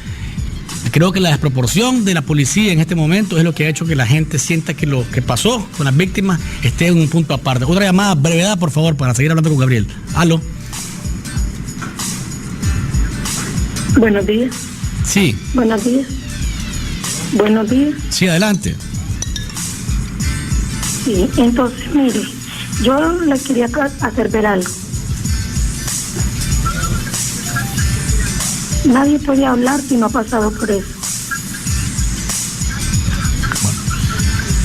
creo que la desproporción de la policía en este momento es lo que ha hecho que la gente sienta que lo que pasó con las víctimas esté en un punto aparte. Otra llamada, brevedad, por favor, para seguir hablando con Gabriel. Aló. Buenos días. Sí. Buenos días. Buenos días. Sí, adelante. Sí, entonces, mire, yo le quería hacer ver algo. Nadie puede hablar si no ha pasado por eso.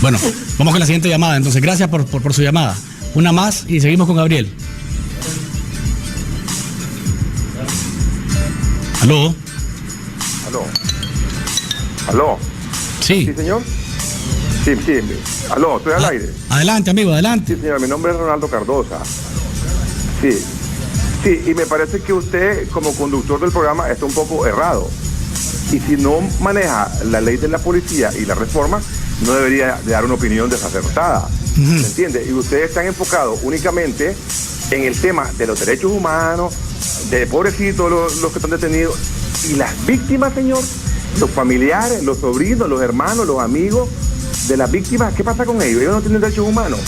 Bueno, vamos con la siguiente llamada. Entonces, gracias por su llamada. Una más y seguimos con Gabriel. ¿Aló? ¿Aló? Sí. ¿Sí, señor? Sí. ¿Aló? ¿Estoy al aire? Adelante, amigo, adelante. Sí, señor. Mi nombre es Ronaldo Cardosa. Sí, y me parece que usted, como conductor del programa, está un poco errado. Y si no maneja la ley de la policía y la reforma, no debería de dar una opinión desacertada. ¿Me entiende? Y ustedes están enfocados únicamente en el tema de los derechos humanos, de pobrecitos los que están detenidos. Y las víctimas, señor, los familiares, los sobrinos, los hermanos, los amigos de las víctimas, ¿qué pasa con ellos? Ellos no tienen derechos humanos.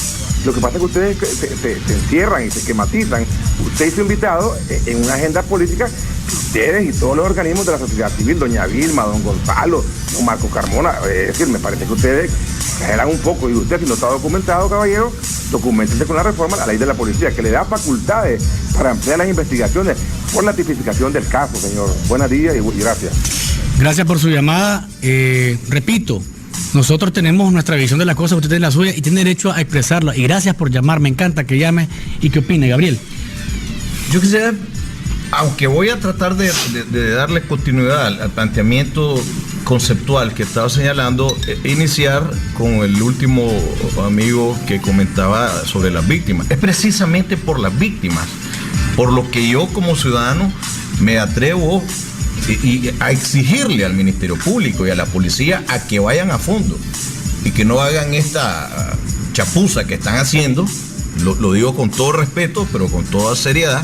Lo que pasa es que ustedes se encierran y se esquematizan. Usted hizo invitado en una agenda política que ustedes y todos los organismos de la sociedad civil, doña Vilma, don Gonzalo, don Marco Carmona, es decir, me parece que ustedes exageran un poco. Y usted, si no está documentado, caballero, documentense con la reforma a la ley de la policía, que le da facultades para ampliar las investigaciones por la tipificación del caso, señor. Buenos días y gracias. Gracias por su llamada. Repito, nosotros tenemos nuestra visión de las cosas, usted tiene la suya y tiene derecho a expresarla. Y gracias por llamar, me encanta que llame y que opine, Gabriel. Yo quisiera, aunque voy a tratar de darle continuidad al planteamiento conceptual que estaba señalando, iniciar con el último amigo que comentaba sobre las víctimas. Es precisamente por las víctimas, por lo que yo como ciudadano me atrevo y a exigirle al Ministerio Público y a la policía a que vayan a fondo y que no hagan esta chapuza que están haciendo. Lo digo con todo respeto, pero con toda seriedad,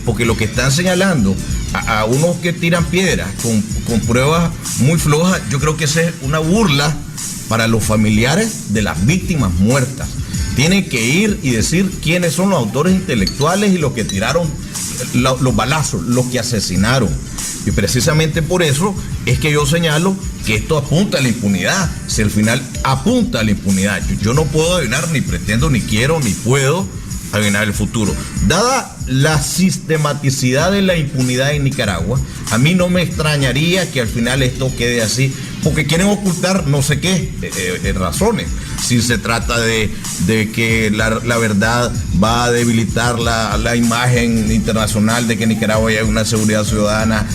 porque lo que están señalando a unos que tiran piedras con pruebas muy flojas, yo creo que esa es una burla para los familiares de las víctimas muertas. Tienen que ir y decir quiénes son los autores intelectuales y los que tiraron los balazos, los que asesinaron. Y precisamente por eso es que yo señalo que esto apunta a la impunidad. Si al final apunta a la impunidad, yo no puedo adivinar, ni pretendo, ni quiero, ni puedo adivinar el futuro. Dada la sistematicidad de la impunidad en Nicaragua, a mí no me extrañaría que al final esto quede así, porque quieren ocultar no sé qué razones. Si se trata de que la verdad va a debilitar la imagen internacional de que en Nicaragua hay una seguridad ciudadana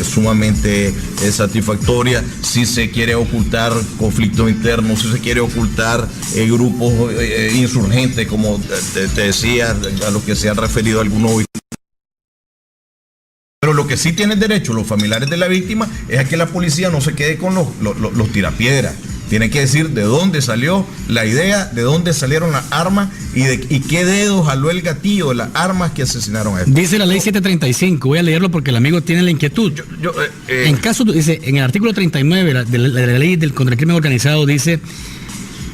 sumamente satisfactoria, si se quiere ocultar conflictos internos, si se quiere ocultar grupos insurgentes, como te decía, a los que se han referido algunos hoy. Pero lo que sí tienen derecho los familiares de la víctima es a que la policía no se quede con los tirapiedras. Tiene que decir de dónde salió la idea, de dónde salieron las armas y qué dedos jaló el gatillo de las armas que asesinaron a estos. Dice la ley 735, voy a leerlo porque el amigo tiene la inquietud. En caso, dice, en el artículo 39 de la ley contra el crimen organizado dice,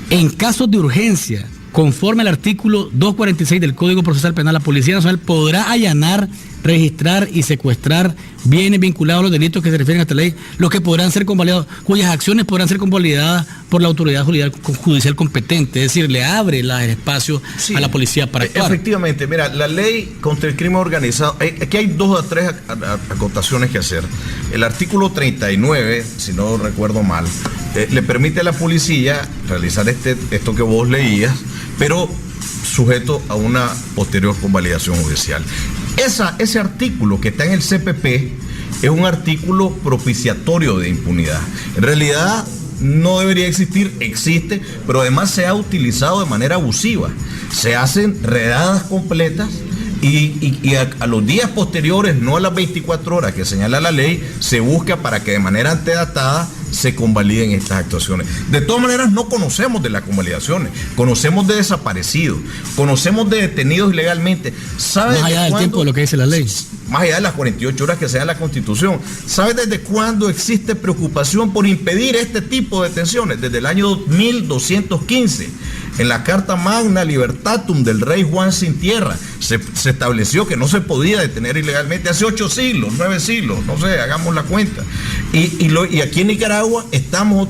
en casos de urgencia, conforme al artículo 246 del Código Procesal Penal, la Policía Nacional podrá allanar, registrar y secuestrar bienes vinculados a los delitos que se refieren a esta ley, los que podrán ser convalidados, cuyas acciones podrán ser convalidadas por la autoridad judicial competente, es decir, le abre el espacio a la policía para actuar. Efectivamente, mira, la ley contra el crimen organizado, aquí hay 2 a 3 acotaciones que hacer. El artículo 39, si no recuerdo mal, le permite a la policía realizar esto que vos leías, pero sujeto a una posterior convalidación judicial. Ese artículo que está en el CPP es un artículo propiciatorio de impunidad. En realidad no debería existir, existe, pero además se ha utilizado de manera abusiva. se hacen redadas completas y a los días posteriores, no a las 24 horas que señala la ley, se busca para que de manera antedatada se convaliden estas actuaciones. De todas maneras, no conocemos de las convalidaciones, conocemos de desaparecidos, conocemos de detenidos ilegalmente. Más allá del tiempo de lo que dice la ley. Más allá de las 48 horas que sea la Constitución. ¿Sabe desde cuándo existe preocupación por impedir este tipo de detenciones? Desde el año 1215. En la Carta Magna Libertatum del rey Juan Sin Tierra se estableció que no se podía detener ilegalmente hace 8 siglos, 9 siglos, no sé, hagamos la cuenta. Y aquí en Nicaragua estamos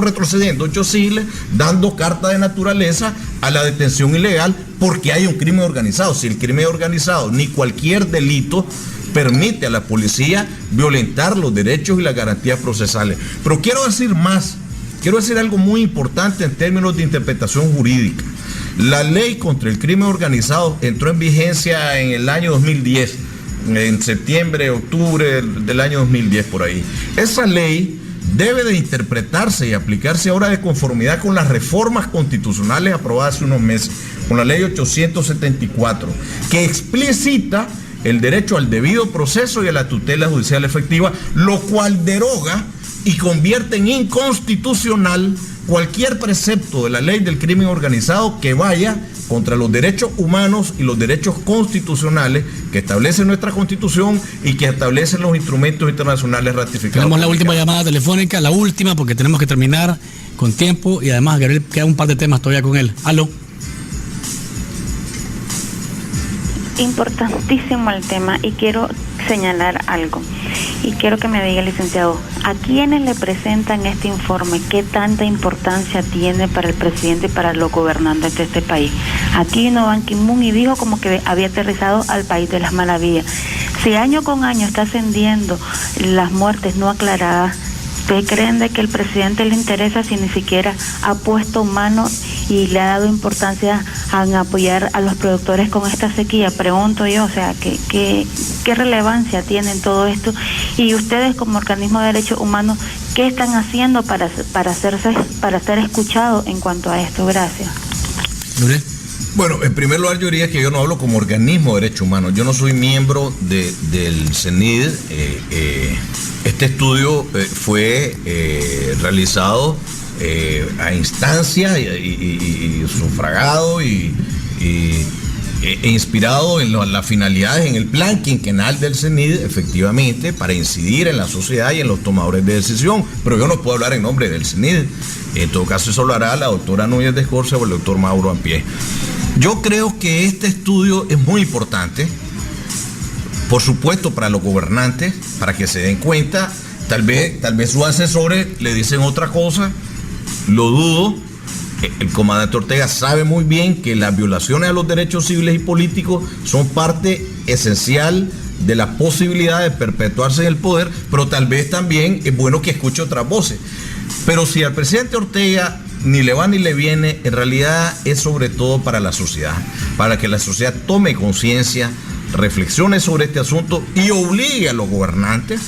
retrocediendo 8 siglos, dando carta de naturaleza a la detención ilegal porque hay un crimen organizado. Si el crimen organizado ni cualquier delito permite a la policía violentar los derechos y las garantías procesales. Pero quiero decir más. Quiero decir algo muy importante en términos de interpretación jurídica. La ley contra el crimen organizado entró en vigencia en el año 2010, en septiembre, octubre del año 2010 por ahí. Esa ley debe de interpretarse y aplicarse ahora de conformidad con las reformas constitucionales aprobadas hace unos meses, con la ley 874, que explicita el derecho al debido proceso y a la tutela judicial efectiva, lo cual deroga y convierte en inconstitucional cualquier precepto de la ley del crimen organizado que vaya contra los derechos humanos y los derechos constitucionales que establece nuestra Constitución y que establecen los instrumentos internacionales ratificados. Tenemos la última llamada telefónica, la última, porque tenemos que terminar con tiempo y además Gabriel queda un par de temas todavía con él. Aló. Importantísimo el tema y quiero señalar algo y quiero que me diga, licenciado, ¿a quiénes le presentan este informe? ¿Qué tanta importancia tiene para el presidente y para los gobernantes de este país? Aquí vino Ban Ki-moon y dijo como que había aterrizado al país de las maravillas. Si año con año está ascendiendo las muertes no aclaradas, ¿ustedes creen de que el presidente le interesa si ni siquiera ha puesto mano y le ha dado importancia en apoyar a los productores con esta sequía? Pregunto yo, o sea, ¿qué relevancia tiene en todo esto? Y ustedes como organismo de derechos humanos, ¿qué están haciendo para ser escuchados en cuanto a esto? Gracias. Bueno, en primer lugar yo diría que yo no hablo como organismo de derechos humanos, yo no soy miembro del CENID. Este estudio fue realizado a instancia y sufragado e inspirado en las finalidades, en el plan quinquenal del CENID, efectivamente, para incidir en la sociedad y en los tomadores de decisión. Pero yo no puedo hablar en nombre del CENID. En todo caso, eso lo hará la doctora Núñez de Escorcia o el doctor Mauro Ampié. Yo creo que este estudio es muy importante, por supuesto, para los gobernantes, para que se den cuenta. Tal vez sus asesores le dicen otra cosa, lo dudo. El comandante Ortega sabe muy bien que las violaciones a los derechos civiles y políticos son parte esencial de la posibilidad de perpetuarse en el poder, pero tal vez también es bueno que escuche otras voces. Pero si al presidente Ortega ni le va ni le viene, en realidad es sobre todo para la sociedad, para que la sociedad tome conciencia, reflexione sobre este asunto y obligue a los gobernantes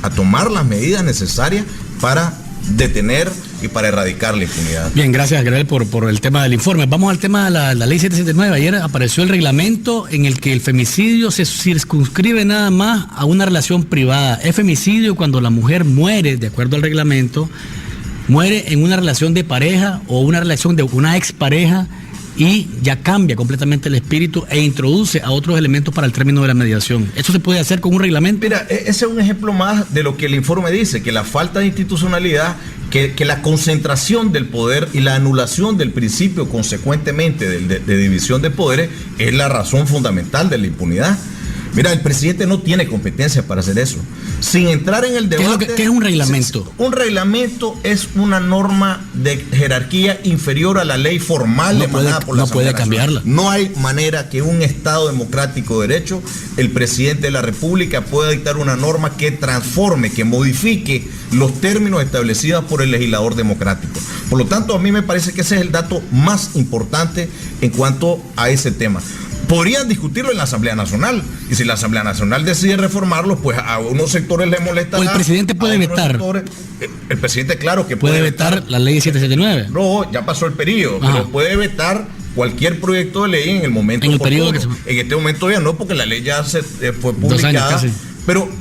a tomar las medidas necesarias para detener y para erradicar la impunidad. Bien, gracias Gabriel por el tema del informe. Vamos al tema de la ley 779. Ayer apareció el reglamento en el que el femicidio se circunscribe nada más a una relación privada. Es femicidio cuando la mujer muere, de acuerdo al reglamento, muere en una relación de pareja o una relación de una expareja y ya cambia completamente el espíritu e introduce a otros elementos para el término de la mediación. ¿Eso se puede hacer con un reglamento? Mira, ese es un ejemplo más de lo que el informe dice, que la falta de institucionalidad, que la concentración del poder y la anulación del principio consecuentemente de división de poderes es la razón fundamental de la impunidad. Mira, el presidente no tiene competencia para hacer eso. Sin entrar en el debate... ¿Qué es un reglamento? Un reglamento es una norma de jerarquía inferior a la ley formal emanada por la Asamblea Nacional. Cambiarla. No hay manera que un Estado democrático de derecho, el presidente de la República, pueda dictar una norma que transforme, que modifique los términos establecidos por el legislador democrático. Por lo tanto, a mí me parece que ese es el dato más importante en cuanto a ese tema. Podrían discutirlo en la Asamblea Nacional, y si la Asamblea Nacional decide reformarlo, pues a unos sectores les molesta. O el presidente puede vetar. El presidente, claro que puede vetar la ley 779. No, ya pasó el periodo, pero puede vetar cualquier proyecto de ley en el momento en el periodo que en este momento ya no, porque la ley ya se fue 2 años publicada. casi.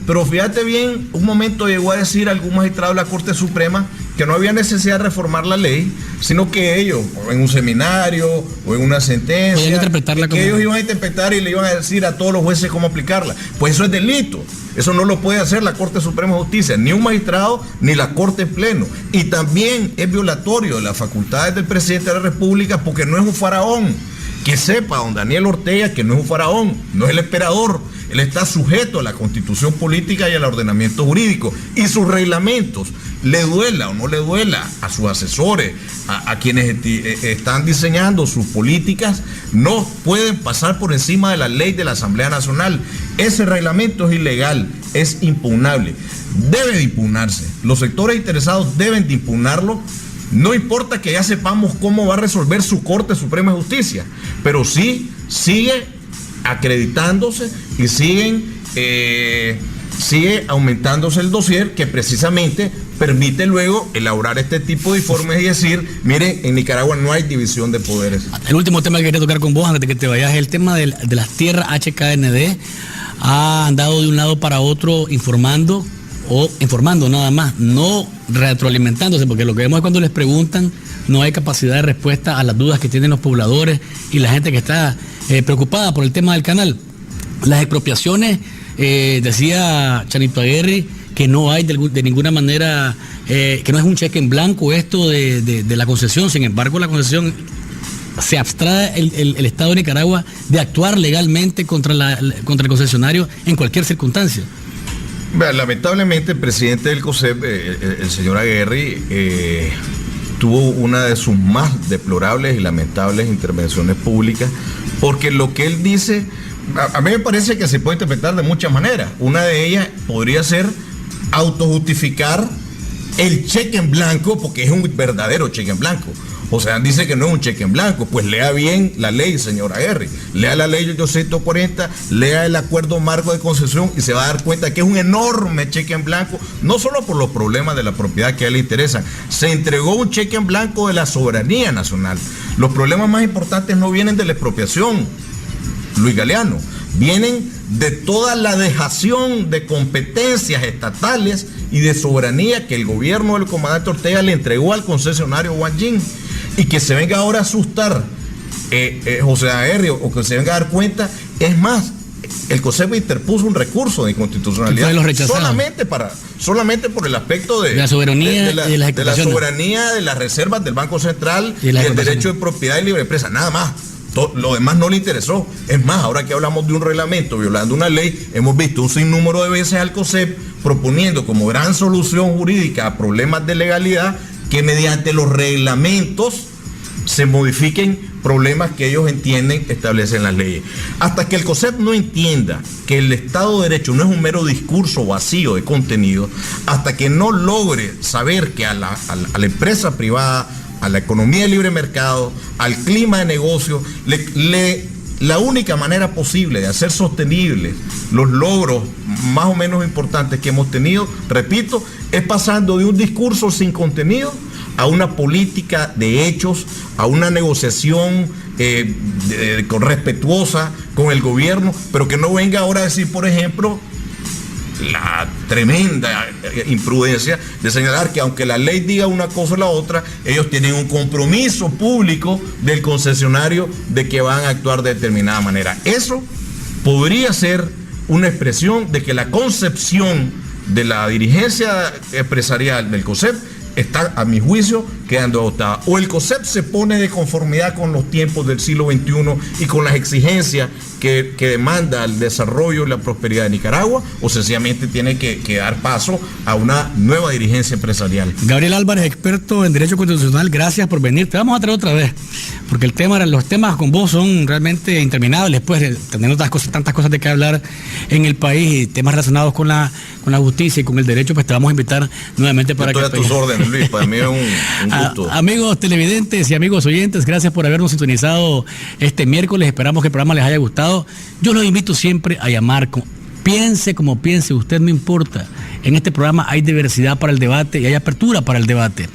Pero fíjate bien, un momento llegó a decir algún magistrado de la Corte Suprema que no había necesidad de reformar la ley, sino que ellos, en un seminario o en una sentencia, que ellos iban a interpretar y le iban a decir a todos los jueces cómo aplicarla. Pues eso es delito. Eso no lo puede hacer la Corte Suprema de Justicia, ni un magistrado, ni la Corte en pleno. Y también es violatorio de las facultades del presidente de la República, porque no es un faraón. Que sepa don Daniel Ortega que no es un faraón, no es el emperador. Él está sujeto a la Constitución política y al ordenamiento jurídico. Y sus reglamentos, le duela o no le duela a sus asesores, a quienes están diseñando sus políticas, no pueden pasar por encima de la ley de la Asamblea Nacional. Ese reglamento es ilegal, es impugnable. Debe de impugnarse. Los sectores interesados deben de impugnarlo. No importa que ya sepamos cómo va a resolver su Corte Suprema de Justicia, pero sí sigue acreditándose y sigue aumentándose el dossier que precisamente permite luego elaborar este tipo de informes y decir, mire, en Nicaragua no hay división de poderes. El último tema que quería tocar con vos antes de que te vayas es el tema de las tierras HKND. Ha andado de un lado para otro informando nada más, no retroalimentándose, porque lo que vemos es cuando les preguntan, no hay capacidad de respuesta a las dudas que tienen los pobladores y la gente que está preocupada por el tema del canal. Las expropiaciones, decía Chanito Aguirre, que no hay de ninguna manera, que no es un cheque en blanco esto de la concesión. Sin embargo, la concesión se abstrae el Estado de Nicaragua de actuar legalmente contra el concesionario en cualquier circunstancia. Lamentablemente el presidente del COSEP, el señor Aguirre, tuvo una de sus más deplorables y lamentables intervenciones públicas, porque lo que él dice, a mí me parece que se puede interpretar de muchas maneras. Una de ellas podría ser autojustificar el cheque en blanco, porque es un verdadero cheque en blanco. O sea, dice que no es un cheque en blanco. Pues lea bien la ley, señor Aguirre. Lea la ley 840, lea el acuerdo marco de concesión y se va a dar cuenta que es un enorme cheque en blanco, no solo por los problemas de la propiedad que a él le interesan. Se entregó un cheque en blanco de la soberanía nacional. Los problemas más importantes no vienen de la expropiación, Luis Galeano, vienen de toda la dejación de competencias estatales y de soberanía que el gobierno del comandante Ortega le entregó al concesionario Guanyin. Y que se venga ahora a asustar José Aguirre, o que se venga a dar cuenta. Es más, el COSEP interpuso un recurso de inconstitucionalidad solamente por el aspecto de la soberanía, de la soberanía de las reservas del Banco Central y el derecho de propiedad y libre empresa, nada más. Lo demás no le interesó. Es más, ahora que hablamos de un reglamento violando una ley, hemos visto un sinnúmero de veces al COSEP proponiendo como gran solución jurídica a problemas de legalidad que mediante los reglamentos se modifiquen problemas que ellos entienden establecen las leyes. Hasta que el COSEP no entienda que el Estado de Derecho no es un mero discurso vacío de contenido, hasta que no logre saber que a la empresa privada, a la economía de libre mercado, al clima de negocio, la única manera posible de hacer sostenibles los logros más o menos importantes que hemos tenido, repito, es pasando de un discurso sin contenido a una política de hechos, a una negociación respetuosa con el gobierno, pero que no venga ahora a decir, por ejemplo, la tremenda imprudencia de señalar que aunque la ley diga una cosa o la otra, ellos tienen un compromiso público del concesionario de que van a actuar de determinada manera. Eso podría ser una expresión de que la concepción de la dirigencia empresarial del COSEP está, a mi juicio, quedando agotada. O el COSEP se pone de conformidad con los tiempos del siglo XXI y con las exigencias que demanda el desarrollo y la prosperidad de Nicaragua, o sencillamente tiene que dar paso a una nueva dirigencia empresarial. Gabriel Álvarez, experto en Derecho Constitucional, gracias por venir. Te vamos a traer otra vez, porque los temas con vos son realmente interminables, pues teniendo tantas cosas de qué hablar en el país y temas relacionados con la justicia y con el derecho, pues te vamos a invitar nuevamente para que... Estoy a tus órdenes, Luis, para mí es un gusto. Amigos televidentes y amigos oyentes, gracias por habernos sintonizado este miércoles. Esperamos que el programa les haya gustado. Yo los invito siempre a llamar. Piense como piense, usted no importa. En este programa hay diversidad para el debate y hay apertura para el debate.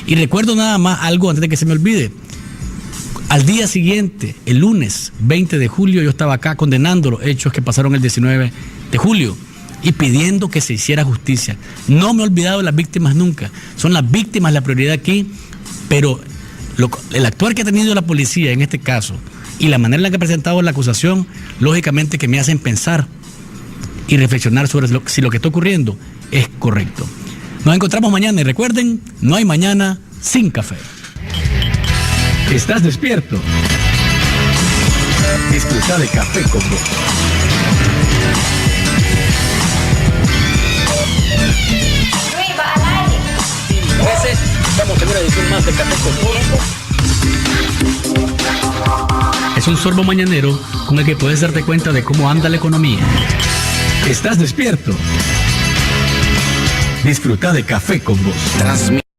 Y recuerdo nada más algo antes de que se me olvide. Al día siguiente, el lunes 20 de julio, yo estaba acá condenando los hechos que pasaron el 19 de julio y pidiendo que se hiciera justicia. No me he olvidado de las víctimas nunca. Son las víctimas la prioridad aquí, pero el actuar que ha tenido la policía en este caso y la manera en la que ha presentado la acusación, lógicamente que me hacen pensar y reflexionar sobre si lo que está ocurriendo es correcto. Nos encontramos mañana y recuerden, no hay mañana sin café. ¿Estás despierto? Disfruta de Café con Voz. Vamos a tener una edición más de Café con Voz. Es un sorbo mañanero con el que puedes darte cuenta de cómo anda la economía. ¿Estás despierto? Disfruta de Café con Voz.